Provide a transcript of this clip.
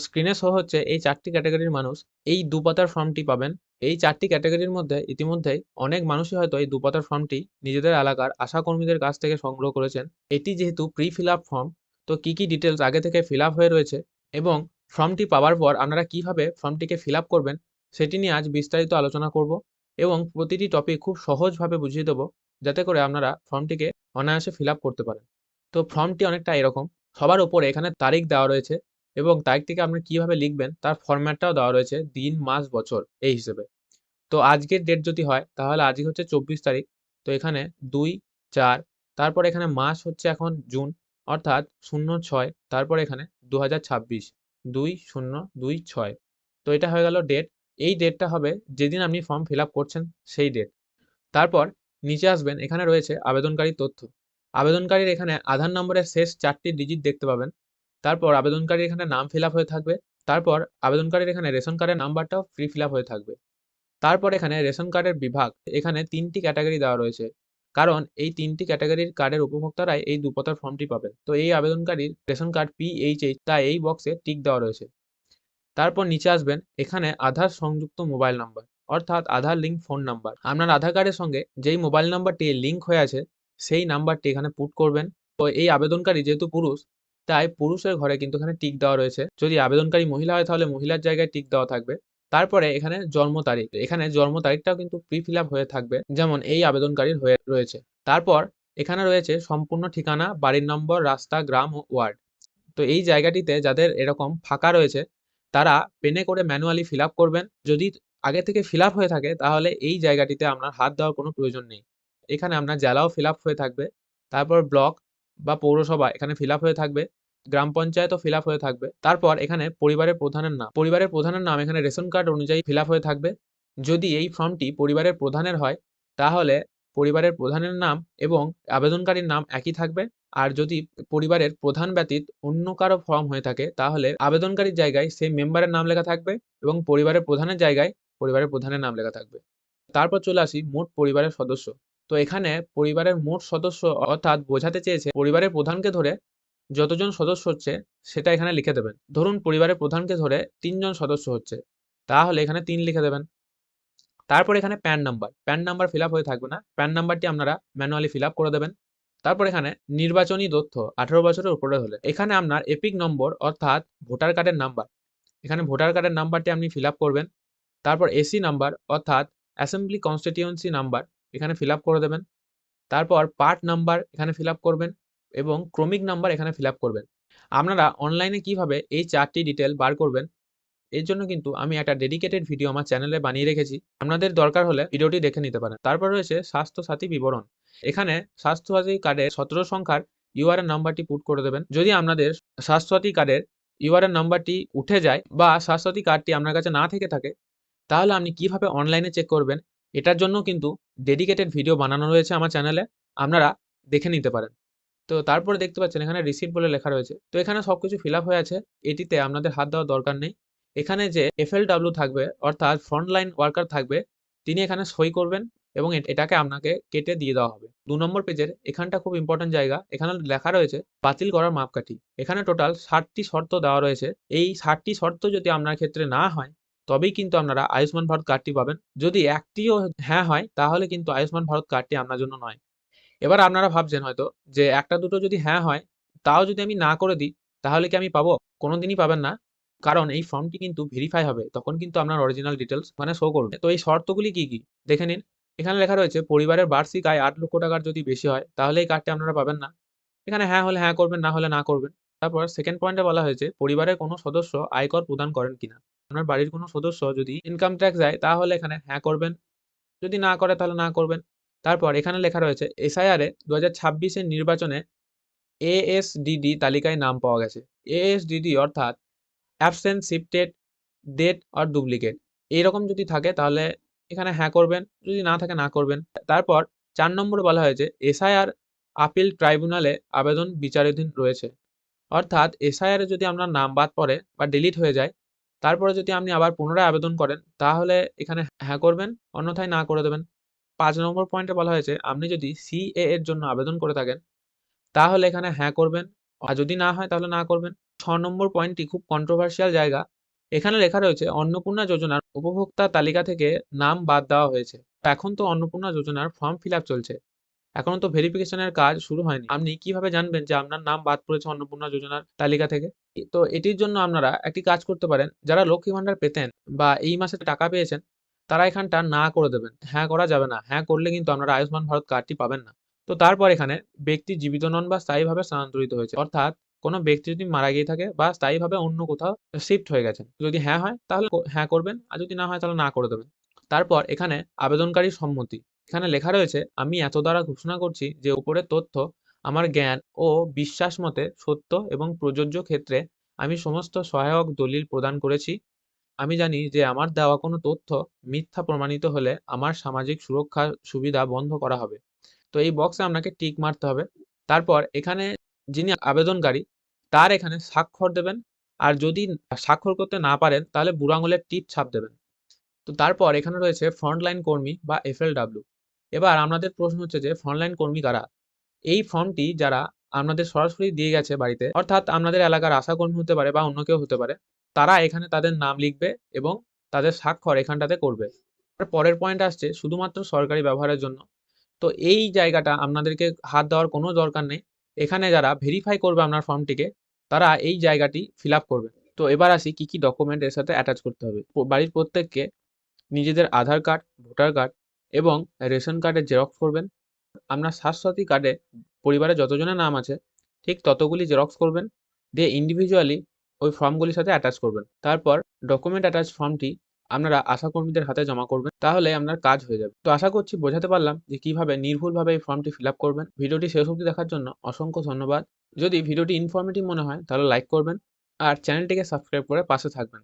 স্ক্রিনে শো হচ্ছে এই 4টি ক্যাটাগরির মানুষ এই দুপাতার ফর্মটি পাবেন। এই 4টি ক্যাটাগরির মধ্যে ইতিমধ্যেই অনেক মানুষই হয়তো এই দুপাতার ফর্মটি নিজেদের এলাকার আশাকর্মীদের কাছ থেকে সংগ্রহ করেছেন। এটি যেহেতু প্রি ফিল আপ ফর্ম, তো কি ডিটেলস আগে থেকে ফিল আপ হয়ে রয়েছে এবং ফর্মটি পাওয়ার পর আপনারা কিভাবে ফর্মটিকে ফিল আপ করবেন সেটি নিয়ে আজ বিস্তারিত আলোচনা করব এবং প্রতিটি টপিক খুব সহজভাবে বুঝিয়ে দেবো, যাতে করে আপনারা ফর্মটিকে অনায়াসে ফিল আপ করতে পারেন। তো ফর্মটি অনেকটা এরকম, সবার উপরে এখানে তারিখ দেওয়া রয়েছে এবং তারিখটিকে আপনি কিভাবে লিখবেন তার ফরম্যাটটাও দেওয়া রয়েছে দিন, মাস, বছর এই হিসেবে। তো আজকের ডেট যদি হয় তাহলে আজকে হচ্ছে 24 তারিখ। তো এখানে 2, 4, তারপর এখানে মাস হচ্ছে এখন জুন, অর্থাৎ 06, তারপর এখানে 2026, 2026। তো এটা হয়ে গেল ডেট। এই ডেটটা হবে যেদিন আপনি ফর্ম ফিল আপ করছেন সেই ডেট। তারপর নিচে আসবেন, এখানে রয়েছে আবেদনকারীর তথ্য। আবেদনকারীর এখানে আধার নম্বরের শেষ 4টি ডিজিট দেখতে পাবেন। তারপর আবেদনকারীর এখানে নাম ফিল আপ হয়ে থাকবে। তারপর আবেদনকারীর এখানে রেশন কার্ডের নাম্বারটাও ফ্রি ফিল আপ হয়ে থাকবে। তারপর এখানে রেশন কার্ডের বিভাগ, এখানে 3টি ক্যাটাগরি দেওয়া রয়েছে। কারণ এই 3টি ক্যাটাগরির কার্ডের উপভোক্তারাই এই দুপাতার ফর্মটি পাবেন। তো এই আবেদনকারীর রেশন কার্ড PHH, তাই এই বক্সে টিক দেওয়া রয়েছে। তারপর নিচে আসবেন, এখানে আধার সংযুক্ত মোবাইল নাম্বার, অর্থাৎ আধার লিঙ্ক ফোন নাম্বার। আপনার আধার কার্ডের সঙ্গে যেই মোবাইল নাম্বারটি লিঙ্ক হয়ে আছে সেই নাম্বারটি এখানে পুট করবেন। তো এই আবেদনকারী যেহেতু পুরুষ, তাই পুরুষের ঘরে কিন্তু এখানে টিক দেওয়া রয়েছে। যদি আবেদনকারী মহিলা হয় তাহলে মহিলার জায়গায় টিক দেওয়া থাকবে। তারপরে এখানে জন্ম তারিখ, এখানে জন্ম তারিখটাও কিন্তু প্রি ফিল আপ হয়ে থাকবে, যেমন এই আবেদনকারীর হয়ে রয়েছে। তারপর এখানে রয়েছে সম্পূর্ণ ঠিকানা, বাড়ির নম্বর, রাস্তা, গ্রাম ও ওয়ার্ড। তো এই জায়গাটিতে যাদের এরকম ফাঁকা রয়েছে তারা পেনে করে ম্যানুয়ালি ফিল আপ করবেন। যদি আগে থেকে ফিল আপ হয়ে থাকে তাহলে এই জায়গাটিতে আপনার হাত দেওয়ার কোনো প্রয়োজন নেই। এখানে আপনার জেলাও ফিল আপ হয়ে থাকবে, তারপর ব্লক বা পৌরসভা এখানে ফিল আপ হয়ে থাকবে, গ্রাম পঞ্চায়েতও ফিল আপ হয়ে থাকবে। তারপর এখানে পরিবারের প্রধানের নাম, পরিবারের প্রধানের নাম এখানে রেশন কার্ড অনুযায়ী ফিল আপ হয়ে থাকবে। যদি এই ফর্মটি পরিবারের প্রধানের হয় তাহলে পরিবারের প্রধানের নাম এবং আবেদনকারীর নাম একই থাকবে। আর যদি পরিবারের প্রধান ব্যতীত অন্য কারো ফর্ম হয়ে থাকে তাহলে আবেদনকারীর জায়গায় সেই মেম্বারের নাম লেখা থাকবে এবং পরিবারের প্রধানের জায়গায় পরিবারের প্রধানের নাম লেখা থাকবে। তারপর চলে আসি মোট পরিবারের সদস্য। তো এখানে পরিবারের মোট সদস্য অর্থাৎ বোঝাতে চেয়েছে পরিবারের প্রধানকে ধরে যতজন সদস্য হচ্ছে সেটা এখানে লিখে দেবেন। ধরুন পরিবারের প্রধানকে ধরে 3 জন সদস্য হচ্ছে, তাহলে এখানে 3 লিখে দেবেন। তারপর এখানে pan number, pan number fill up হয়ে থাকবে না, প্যান নাম্বারটি আপনারা ম্যানুয়ালি ফিল আপ করে দেবেন। তারপর এখানে নির্বাচনী তথ্য 18 বছরের উপরে হলে এখানে আপনার এপিক নম্বর অর্থাৎ ভোটার কার্ডের নাম্বার, এখানে ভোটার কার্ডের নাম্বারটি আপনি ফিল আপ করবেন। তারপর এসি নাম্বার অর্থাৎ অ্যাসেম্বলি কনস্টিটিউয়েন্সি নাম্বার এখানে ফিল আপ করে দেবেন। তারপর পার্ট নাম্বার এখানে ফিল আপ করবেন এবং ক্রমিক নাম্বার এখানে ফিল আপ করবেন। আপনারা অনলাইনে কিভাবে এই 4টি ডিটেল বার করবেন এর জন্য কিন্তু আমি একটা ডেডিকেটেড ভিডিও আমার চ্যানেলে বানিয়ে রেখেছি। আপনাদের দরকার হলে ভিডিওটি দেখে নিতে পারেন। তারপর রয়েছে স্বাস্থ্যসাথী বিবরণ। এখানে স্বাস্থ্যসাথী কার্ডের 17 সংখ্যার ইউআরএন নাম্বারটি পুট করে দেবেন। যদি আপনাদের স্বাস্থ্যসাথী কার্ডের ইউআরএন নাম্বারটি উঠে যায় বা স্বাস্থ্যসাথী কার্ডটি আপনার কাছে না থেকে থাকে তাহলে আপনি কিভাবে অনলাইনে চেক করবেন এটার জন্য কিন্তু ডেডিকেটেড ভিডিও বানানো রয়েছে আমার চ্যানেলে, আপনারা দেখে নিতে পারেন। তো তারপরে দেখতে পাচ্ছেন এখানে রিসিট বলে লেখা রয়েছে। তো এখানে সবকিছু ফিল আপ হয়ে আছে, এটিতে আপনাদের হাত দেওয়ার দরকার নেই। এখানে যে FLW থাকবে অর্থাৎ ফ্রন্ট লাইন ওয়ার্কার থাকবে, তিনি এখানে সই করবেন এবং এটাকে আপনাকে কেটে দিয়ে দেওয়া হবে। 2 নম্বর পেজের এখানটা খুব ইম্পর্টেন্ট জায়গা, এখানে লেখা রয়েছে বাতিল করার মাপকাঠি। এখানে টোটাল 60টি শর্ত দেওয়া রয়েছে। এই 60টি শর্ত যদি আপনার ক্ষেত্রে না হয় তবেই কিন্তু আপনারা আয়ুষ্মান ভারত কার্ডটি পাবেন। যদি একটিও হ্যাঁ হয় তাহলে কিন্তু আয়ুষ্মান ভারত কার্ডটি আপনার জন্য নয়। এবার আপনারা ভাবছেন হয়তো যে ১টা ২টো যদি হ্যাঁ হয়, তাও যদি আমি না করে দিই তাহলে কি আমি পাবো? কোনোদিনই পাবেন না। কারণ এই ফর্মটি কিন্তু ভেরিফাই হবে। তখন কিন্তু আপনার অরিজিনাল ডিটেইলস মানে শো করবে। তো এই শর্তগুলি কি, কি? দেখে নিন। এখানে লেখা রয়েছে পরিবারের বার্ষিক আয় ৮ লক্ষ টাকার যদি বেশি হয় তাহলে এই কার্ডটি আপনারা পাবেন না। এখানে হ্যাঁ হলে হ্যাঁ করবেন, না হলে না করবেন। তারপর সেকেন্ড পয়েন্টে বলা হয়েছে পরিবারের কোনো সদস্য আয়কর প্রদান করেন কিনা। আপনার বাড়ির কোনো সদস্য যদি ইনকাম ট্যাক্স দেয় তাহলে এখানে হ্যাঁ করবেন। যদি না করে তাহলে না করবেন। তারপর এখানে লেখা রয়েছে এসআইআর এ ২০২৬ এর নির্বাচনে ASDD তালিকায় নাম পাওয়া গেছে। ASDD অর্থাৎ absent, shifted, dead or duplicate. এইরকম যদি থাকে তাহলে এখানে হ্যাঁ করবেন, যদি না থাকে না করবেন। তারপর ৪ নম্বরে বলা হয়েছে এসআইআর আপিল ট্রাইব্যুনালে আবেদন বিচারাধীন রয়েছে। অর্থাৎ এসআইআর এ যদি আপনার নাম বাদ পড়ে বা ডিলিট হয়ে যায়, তারপরে যদি আপনি আবার পুনরায় আবেদন করেন তাহলে এখানে হ্যাঁ করবেন, অন্যথায় না করে দেবেন। ৫ নম্বর পয়েন্টে বলা হয়েছে আপনি যদি CAA এর জন্য আবেদন করে থাকেন তাহলে এখানে হ্যাঁ করবেন আর যদি না হয় তাহলে না করবেন। ৬ নম্বর পয়েন্টটি খুব কন্ট্রোভার্সিয়াল জায়গা। এখানে লেখা রয়েছে অন্নপূর্ণা যোজনার উপভোক্তা তালিকা থেকে নাম বাদ দেওয়া হয়েছে। এখন তো অন্নপূর্ণা যোজনার ফর্ম ফিল আপ চলছে, এখনো তো ভেরিফিকেশনের কাজ শুরু হয়নি। আপনি কিভাবে জানবেন যে আপনার নাম বাদ পড়েছে অন্নপূর্ণা যোজনার তালিকা থেকে? তো এটির জন্য আপনারা একটি কাজ করতে পারেন, যারা লক্ষ্মী ভান্ডার পেতেন বা এই মাসে টাকা পেয়েছেন, তারা এখানটা না করে দেবেন। হ্যাঁ করা যাবে না। হ্যাঁ করলে কিন্তু আপনারা আয়ুষ্মান ভারত কার্ডটি পাবেন না। তো তারপর এখানে ব্যক্তি জীবিত নন বা স্থায়ীভাবে স্থানান্তরিত হয়েছে, অর্থাৎ কোনো ব্যক্তি যদি মারা গিয়ে থাকে বা স্থায়ীভাবে অন্য কোথাও শিফট হয়ে গেছেন, যদি হ্যাঁ হয় তাহলে হ্যাঁ করবেন, আর যদি না হয় তাহলে না করে দেবেন। তারপর এখানে আবেদনকারীর সম্মতি। এখানে লেখা রয়েছে, আমি এত দ্বারা ঘোষণা করছি যে উপরের তথ্য আমার জ্ঞান ও বিশ্বাস মতে সত্য এবং প্রযোজ্য ক্ষেত্রে আমি সমস্ত সহায়ক দলিল প্রদান করেছি। আমি জানি যে আমার দেওয়া কোনো তথ্য মিথ্যা প্রমাণিত হলে আমার সামাজিক সুরক্ষা সুবিধা বন্ধ করা হবে। তো এই বক্সে আপনাকে টিক মারতে হবে। তারপর এখানে যিনি আবেদনকারী তার এখানে স্বাক্ষর দেবেন। আর যদি স্বাক্ষর করতে না পারেন তাহলে বুড়ো আঙুলের টিপ ছাপ দেবেন। তো তারপর এখানে রয়েছে ফ্রন্টলাইন কর্মী বা FLW। এবার আপনাদের প্রশ্ন হচ্ছে যে ফ্রন্টলাইন কর্মী কারা? এই ফর্মটি যারা আপনাদের সরাসরি দিয়ে গেছে বাড়িতে, অর্থাৎ আপনাদের এলাকার আশাকর্মী হতে পারে বা অন্য কেউ হতে পারে, তারা এখানে তাদের নাম লিখবে এবং তাদের স্বাক্ষর এখানটাতে করবে। পরের পয়েন্ট আসছে শুধুমাত্র সরকারি ব্যবহারের জন্য। তো এই জায়গাটা আপনাদেরকে হাত দেওয়ার কোনো দরকার নেই। এখানে যারা ভেরিফাই করবে আপনার ফর্মটিকে, তারা এই জায়গাটি ফিল আপ করবে। তো এবার আসি কি কি ডকুমেন্ট এর সাথে অ্যাটাচ করতে হবে। বাড়ির প্রত্যেককে নিজেদের আধার কার্ড, ভোটার কার্ড এবং রেশন কার্ডের জেরক্স করবেন। আপনার স্বাস্থ্যসাথী কার্ডে পরিবারে যতজনের নাম আছে ঠিক ততগুলি জেরক্স করবেন, দিয়ে ইন্ডিভিজুয়ালি ওই ফর্মগুলির সাথে অ্যাটাচ করবেন। তারপর ডকুমেন্ট অ্যাটাচ ফর্মটি আপনারা আশাকর্মীদের হাতে জমা করবেন, তাহলে আপনার কাজ হয়ে যাবে। তো আশা করছি বোঝাতে পারলাম যে কিভাবে নির্ভুলভাবে এই ফর্মটি ফিল আপ করবেন। ভিডিওটি শেষ অবধি দেখার জন্য অসংখ্য ধন্যবাদ। যদি ভিডিওটি ইনফরমেটিভ মনে হয় তাহলে লাইক করবেন আর চ্যানেলটিকে সাবস্ক্রাইব করে পাশে থাকবেন।